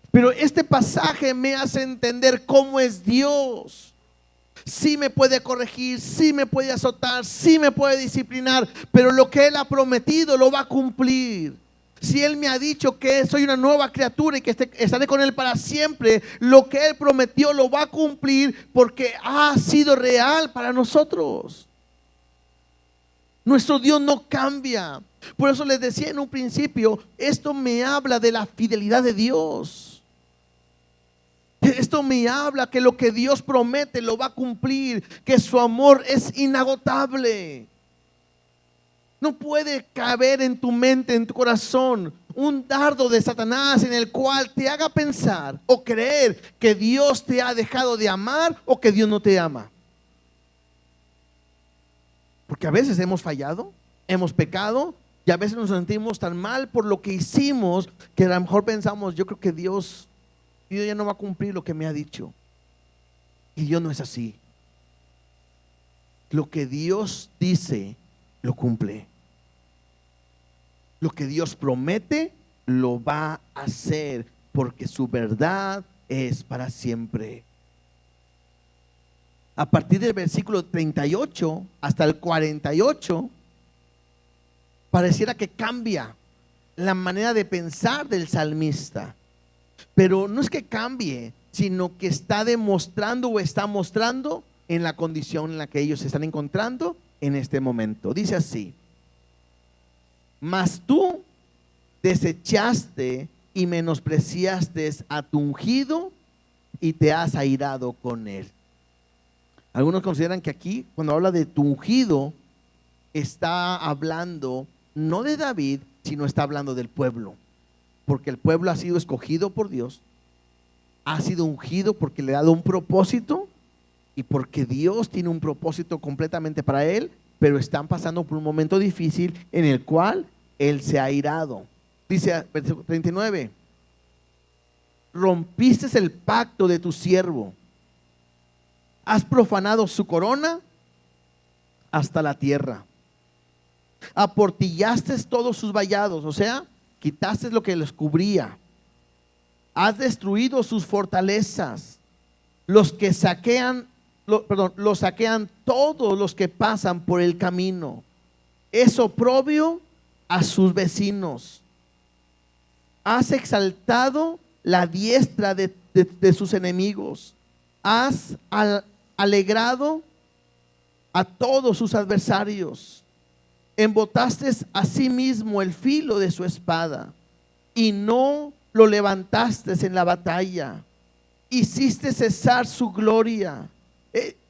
Pero este pasaje me hace entender cómo es Dios. Sí me puede corregir, sí me puede azotar, sí me puede disciplinar, pero lo que Él ha prometido lo va a cumplir. Si Él me ha dicho que soy una nueva criatura y que estaré con Él para siempre, lo que Él prometió lo va a cumplir, porque ha sido real para nosotros. Nuestro Dios no cambia. Por eso les decía en un principio, esto me habla de la fidelidad de Dios. Esto me habla que lo que Dios promete lo va a cumplir, que su amor es inagotable. No puede caber en tu mente, en tu corazón, un dardo de Satanás en el cual te haga pensar o creer que Dios te ha dejado de amar o que Dios no te ama. Porque a veces hemos fallado, hemos pecado y a veces nos sentimos tan mal por lo que hicimos que a lo mejor pensamos: yo creo que Dios ya no va a cumplir lo que me ha dicho. Y Dios no es así. Lo que Dios dice, lo cumple. Lo que Dios promete, lo va a hacer, porque su verdad es para siempre. A partir del versículo 38 hasta el 48, pareciera que cambia la manera de pensar del salmista. Pero no es que cambie, sino que está demostrando o está mostrando en la condición en la que ellos se están encontrando en este momento. Dice así: mas tú desechaste y menospreciaste a tu ungido y te has airado con él. Algunos consideran que aquí, cuando habla de tu ungido, está hablando no de David, sino está hablando del pueblo, porque el pueblo ha sido escogido por Dios, ha sido ungido porque le ha dado un propósito y porque Dios tiene un propósito completamente para él, pero están pasando por un momento difícil en el cual él se ha airado. Dice versículo 39, rompiste el pacto de tu siervo, has profanado su corona hasta la tierra, aportillaste todos sus vallados, o sea, quitaste lo que los cubría, has destruido sus fortalezas, los saquean todos los que pasan por el camino, es oprobio a sus vecinos, has exaltado la diestra de sus enemigos, has alegrado a todos sus adversarios, embotaste a sí mismo el filo de su espada y no lo levantaste en la batalla, hiciste cesar su gloria,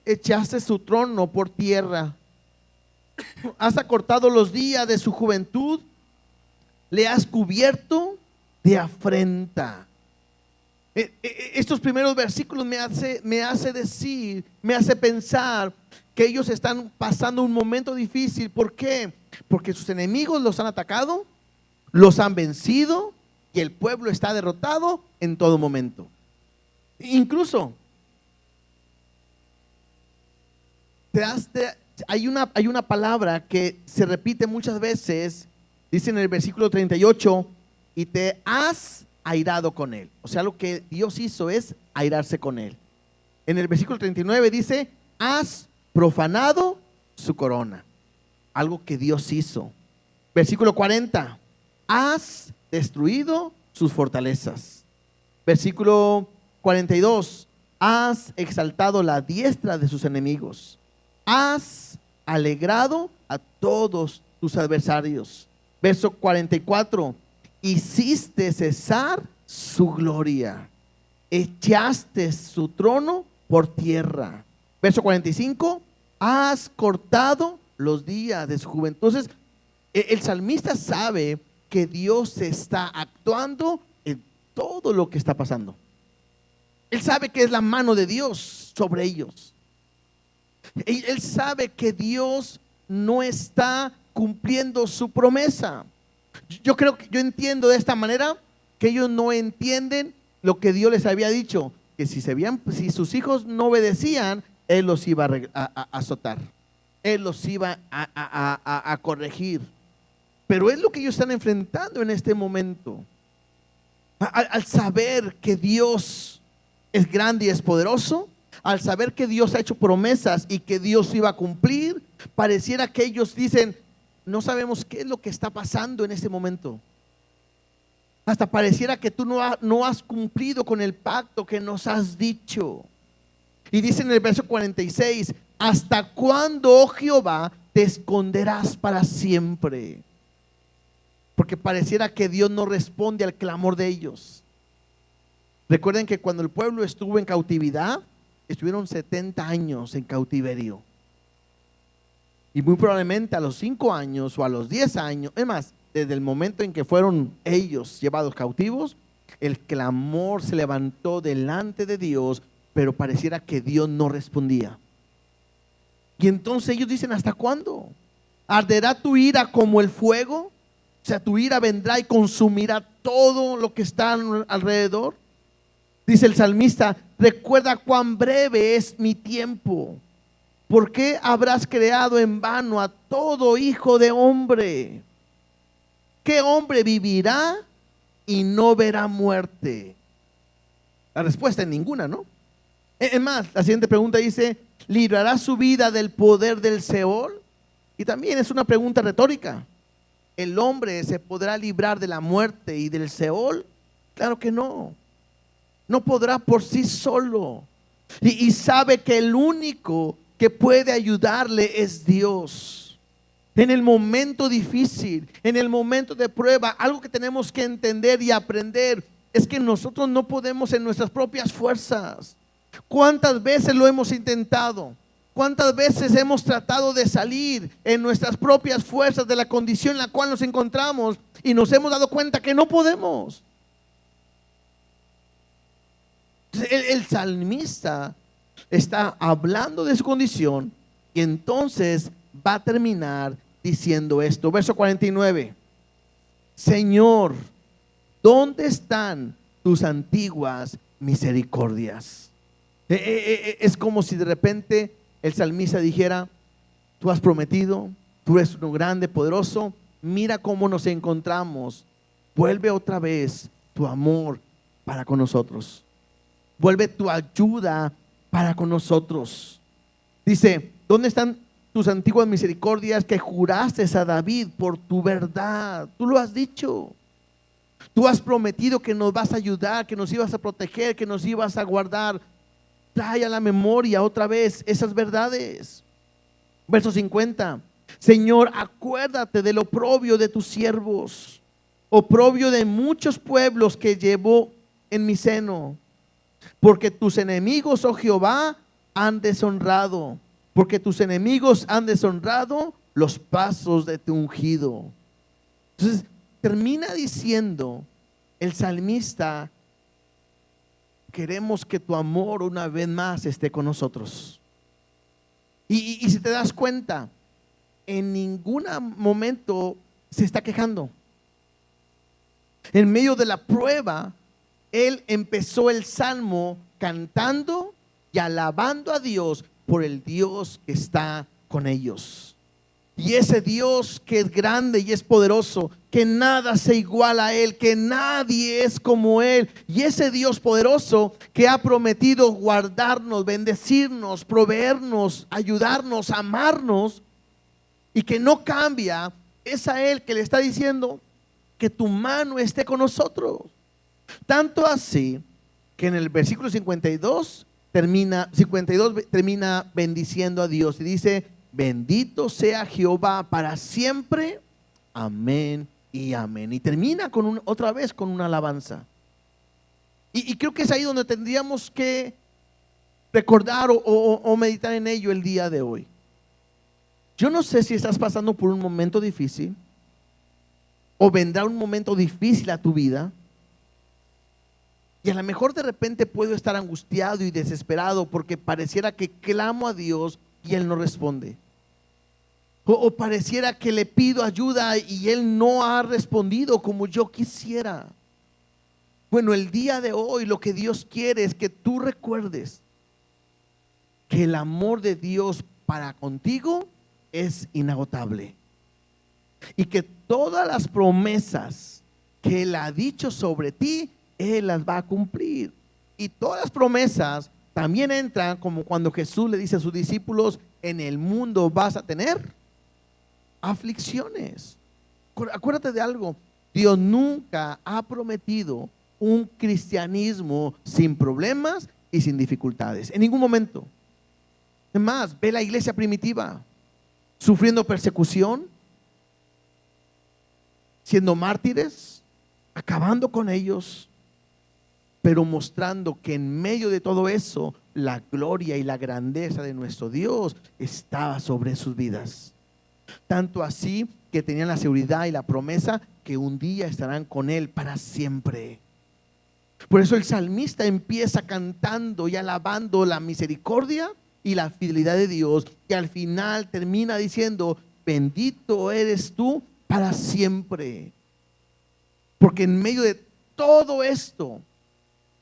echaste su trono por tierra, has acortado los días de su juventud, le has cubierto de afrenta. Estos primeros versículos me hace pensar que ellos están pasando un momento difícil. ¿Por qué? Porque sus enemigos los han atacado, los han vencido y el pueblo está derrotado en todo momento. Incluso hay una palabra que se repite muchas veces, dice en el versículo 38, y te has airado con él. O sea, lo que Dios hizo es airarse con él. En el versículo 39 dice, has profanado su corona, algo que Dios hizo. Versículo 40, has destruido sus fortalezas. Versículo 42, has exaltado la diestra de sus enemigos, has alegrado a todos tus adversarios. Verso 44, hiciste cesar su gloria, echaste su trono por tierra. Verso 45, has cortado los días de su juventud. Entonces, el salmista sabe que Dios está actuando en todo lo que está pasando. Él sabe que es la mano de Dios sobre ellos. Él sabe que Dios no está cumpliendo su promesa. Yo entiendo de esta manera que ellos no entienden lo que Dios les había dicho, que si sus hijos no obedecían, Él los iba a azotar, Él los iba a corregir. Pero es lo que ellos están enfrentando en este momento. Al saber que Dios es grande y es poderoso, al saber que Dios ha hecho promesas y que Dios iba a cumplir, pareciera que ellos dicen, no sabemos qué es lo que está pasando en este momento. Hasta pareciera que tú no has cumplido con el pacto que nos has dicho. Y dice en el verso 46, ¿hasta cuándo, oh Jehová, te esconderás para siempre? Porque pareciera que Dios no responde al clamor de ellos. Recuerden que cuando el pueblo estuvo en cautividad, estuvieron 70 años en cautiverio. Y muy probablemente a los 5 años o a los 10 años, es más, desde el momento en que fueron ellos llevados cautivos, el clamor se levantó delante de Dios, pero pareciera que Dios no respondía. Y entonces ellos dicen, ¿hasta cuándo? ¿Arderá tu ira como el fuego? O sea, tu ira vendrá y consumirá todo lo que está alrededor. Dice el salmista, recuerda cuán breve es mi tiempo. ¿Por qué habrás creado en vano a todo hijo de hombre? ¿Qué hombre vivirá y no verá muerte? La respuesta es ninguna, ¿no? Es más, la siguiente pregunta dice, ¿librará su vida del poder del Seol? Y también es una pregunta retórica. ¿El hombre se podrá librar de la muerte y del Seol? Claro que no. No podrá por sí solo. Y sabe que el único que puede ayudarle es Dios. En el momento difícil, en el momento de prueba, algo que tenemos que entender y aprender es que nosotros no podemos en nuestras propias fuerzas. ¿Cuántas veces lo hemos intentado? ¿Cuántas veces hemos tratado de salir en nuestras propias fuerzas de la condición en la cual nos encontramos y nos hemos dado cuenta que no podemos? El salmista está hablando de su condición y entonces va a terminar diciendo esto. Verso 49. Señor, ¿dónde están tus antiguas misericordias? Es como si de repente el salmista dijera: tú has prometido, tú eres uno grande, poderoso, mira cómo nos encontramos, vuelve otra vez tu amor para con nosotros, vuelve tu ayuda para con nosotros. Dice: ¿dónde están tus antiguas misericordias que juraste a David por tu verdad? Tú lo has dicho. Tú has prometido que nos vas a ayudar, que nos ibas a proteger, que nos ibas a guardar. Trae a la memoria otra vez esas verdades. Verso 50. Señor, acuérdate del oprobio de tus siervos, oprobio de muchos pueblos que llevó en mi seno. Porque tus enemigos, oh Jehová, han deshonrado. Porque tus enemigos han deshonrado los pasos de tu ungido. Entonces termina diciendo el salmista: queremos que tu amor una vez más esté con nosotros. Y si te das cuenta, en ningún momento se está quejando. En medio de la prueba, él empezó el salmo cantando y alabando a Dios por el Dios que está con ellos. Y ese Dios que es grande y es poderoso, que nada se iguala a Él, que nadie es como Él. Y ese Dios poderoso que ha prometido guardarnos, bendecirnos, proveernos, ayudarnos, amarnos, y que no cambia, es a Él que le está diciendo que tu mano esté con nosotros. Tanto así que en el versículo 52 termina bendiciendo a Dios y dice: bendito sea Jehová para siempre, amén y amén. Y termina otra vez con una alabanza. Y creo que es ahí donde tendríamos que recordar o meditar en ello el día de hoy. Yo no sé si estás pasando por un momento difícil o vendrá un momento difícil a tu vida. Y a lo mejor de repente puedo estar angustiado y desesperado porque pareciera que clamo a Dios y Él no responde. O pareciera que le pido ayuda y Él no ha respondido como yo quisiera. Bueno, el día de hoy lo que Dios quiere es que tú recuerdes que el amor de Dios para contigo es inagotable. Y que todas las promesas que Él ha dicho sobre ti, Él las va a cumplir. Y todas las promesas también entran como cuando Jesús le dice a sus discípulos: en el mundo vas a tener aflicciones. Acuérdate de algo: Dios nunca ha prometido un cristianismo sin problemas y sin dificultades, en ningún momento. Es más, ve la iglesia primitiva sufriendo persecución, siendo mártires, acabando con ellos, pero mostrando que en medio de todo eso la gloria y la grandeza de nuestro Dios estaba sobre sus vidas. Tanto así que tenían la seguridad y la promesa que un día estarán con Él para siempre. Por eso el salmista empieza cantando y alabando la misericordia y la fidelidad de Dios, y al final termina diciendo: bendito eres tú para siempre. Porque en medio de todo esto,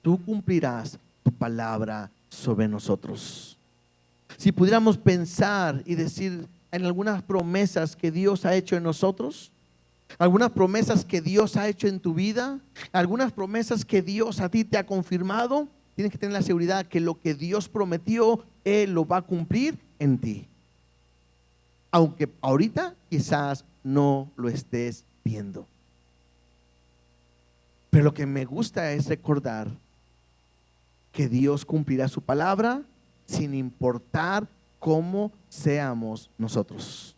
tú cumplirás tu palabra sobre nosotros. Si pudiéramos pensar y decir en algunas promesas que Dios ha hecho en nosotros, algunas promesas que Dios ha hecho en tu vida, algunas promesas que Dios a ti te ha confirmado, tienes que tener la seguridad que lo que Dios prometió, Él lo va a cumplir en ti. Aunque ahorita quizás no lo estés viendo. Pero lo que me gusta es recordar que Dios cumplirá su palabra sin importar cómo seamos nosotros.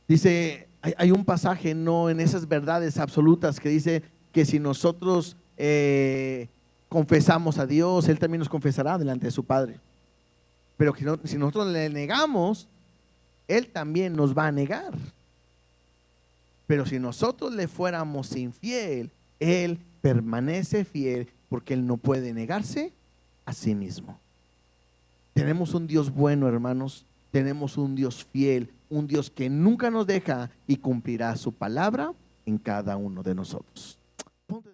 Dice, hay un pasaje, no, en esas verdades absolutas que dice que si nosotros confesamos a Dios, Él también nos confesará delante de su Padre. Pero que si nosotros le negamos, Él también nos va a negar. Pero si nosotros le fuéramos infiel, Él permanece fiel porque Él no puede negarse a sí mismo. Tenemos un Dios bueno, hermanos. Tenemos un Dios fiel, un Dios que nunca nos deja y cumplirá su palabra en cada uno de nosotros. Ponte